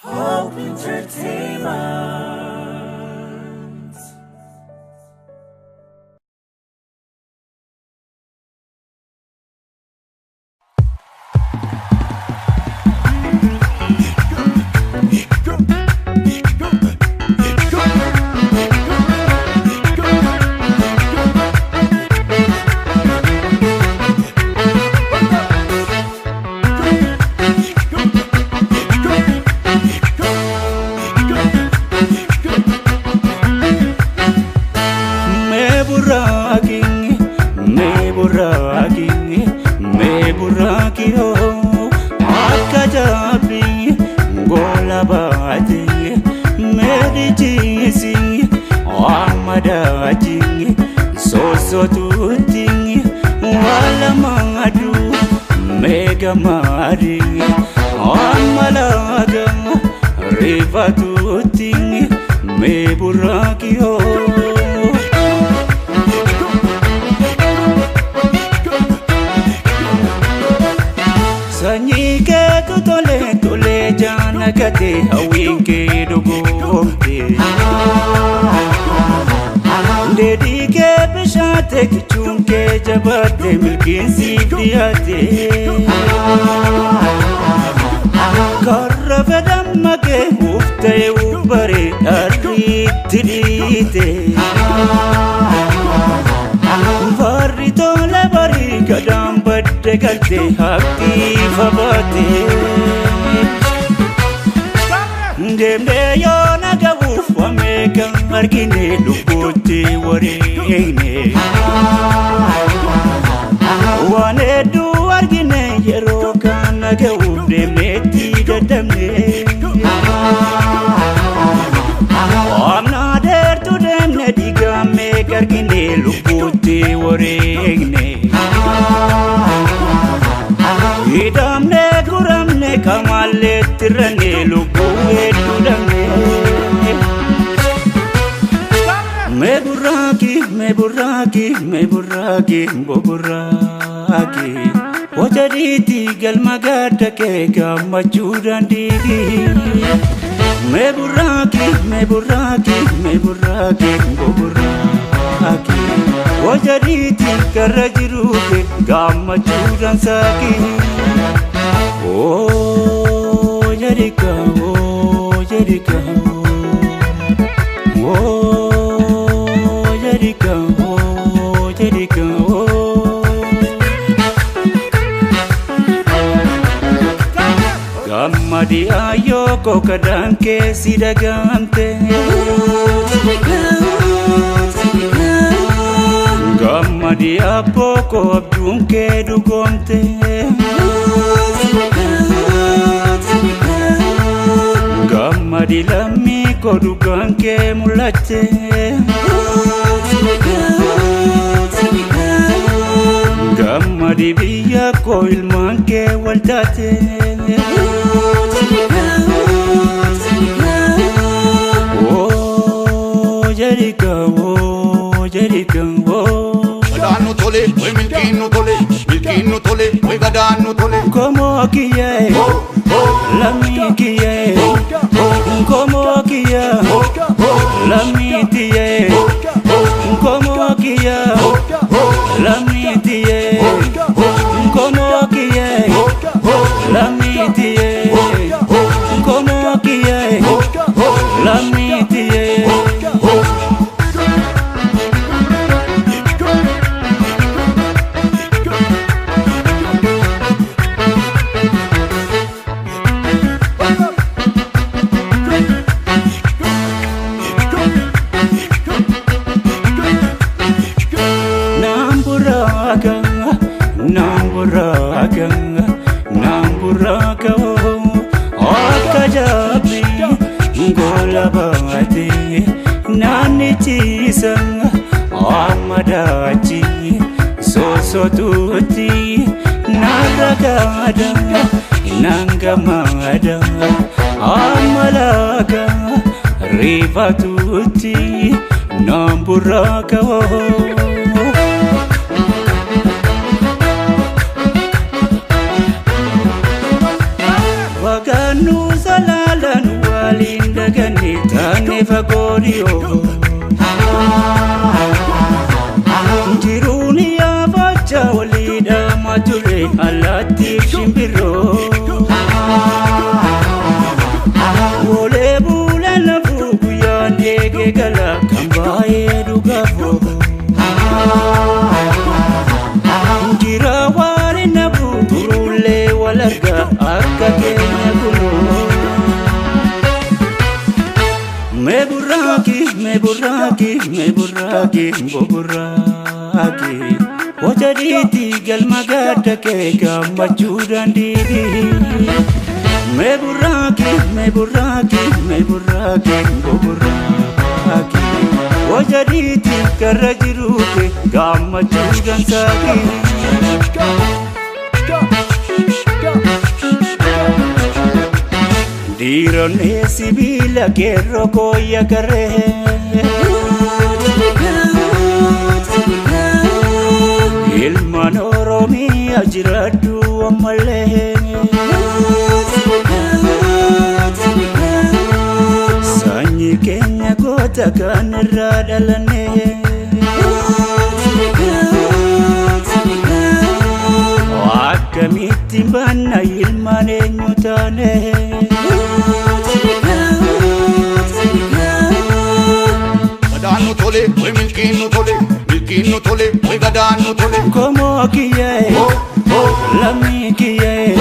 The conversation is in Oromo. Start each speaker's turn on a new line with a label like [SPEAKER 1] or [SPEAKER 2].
[SPEAKER 1] Hope Entertainment.
[SPEAKER 2] Me burraki ho akajabi gola bati me dijisi amadaji so tuti wala madu mega mari amalaga riva tuti me burraki ho Sanyike tole jana kate awinke dogomte Dedike bishate kichunke jabate milkin sifriyate Karrafe dammake ufte ubare arritidite Varri tole bari kadam badde galte hakti fabate Demde yona gawuf wameka argine lubuti warine Wane du argine yero kana gawuf demeti dadamne Amna der tu demne digame argine lubuti warine Idamne kuramne kamalle tirane lubu edudamne Me burraki boburraki Wajaditi galmagada ke gamachudandigi Me burraki boburraki Wajaditi karajiruke gamachudan saki Oh Jerika Oh Jerika Gamadi ayoko kadanke sidagante Gamadi apoko abdunke dugomte Gamadi lammi koduganke mulate Gamadi biya ko ilmanke waldate Oh Jerika
[SPEAKER 3] Gadanu tole, we milkinu tole, we gadanu tole.
[SPEAKER 2] Como kiye, lami kiye, como kiye, lami tiye, como kiye, lami tiye, como kiye, lami tiye, como kiye, lami tiye. Namburaka akajabi gola bati nani chisa amadachi so tuti naragada nangamada amalaga riva tuti namburaka Waganu salalan waliin dhaganii taanee fagoodiyoo. Jiruun yaafachaa walii dhaamaa ture allaattiif shimbirroo. Wolee buula lafuu guyyaan eegee gala kan baay'ee dhugaafoo. Jira waari nabu turullee wal argaa akka keenya kunoo. Meburraaki boburraaki wajadiiti galma gadda kee gammachuu dandiibi. Meburraaki boburraaki wajadiiti karra jiruu kee gammachuu dansaaki. Dhiironni sibiila keerroo kooyya garee. Ilmaan Oromiyaa jiraadhu ammallee. Sanyii keenya goota kan irraa dhalannee. Akkamitti banna ilmaan eenyu taane.
[SPEAKER 3] Gadaannu tole, way milkiinnu tole, milkiinnu tole, way gadaannu tole.
[SPEAKER 2] Komoo kiyyee, lammii kiyyee.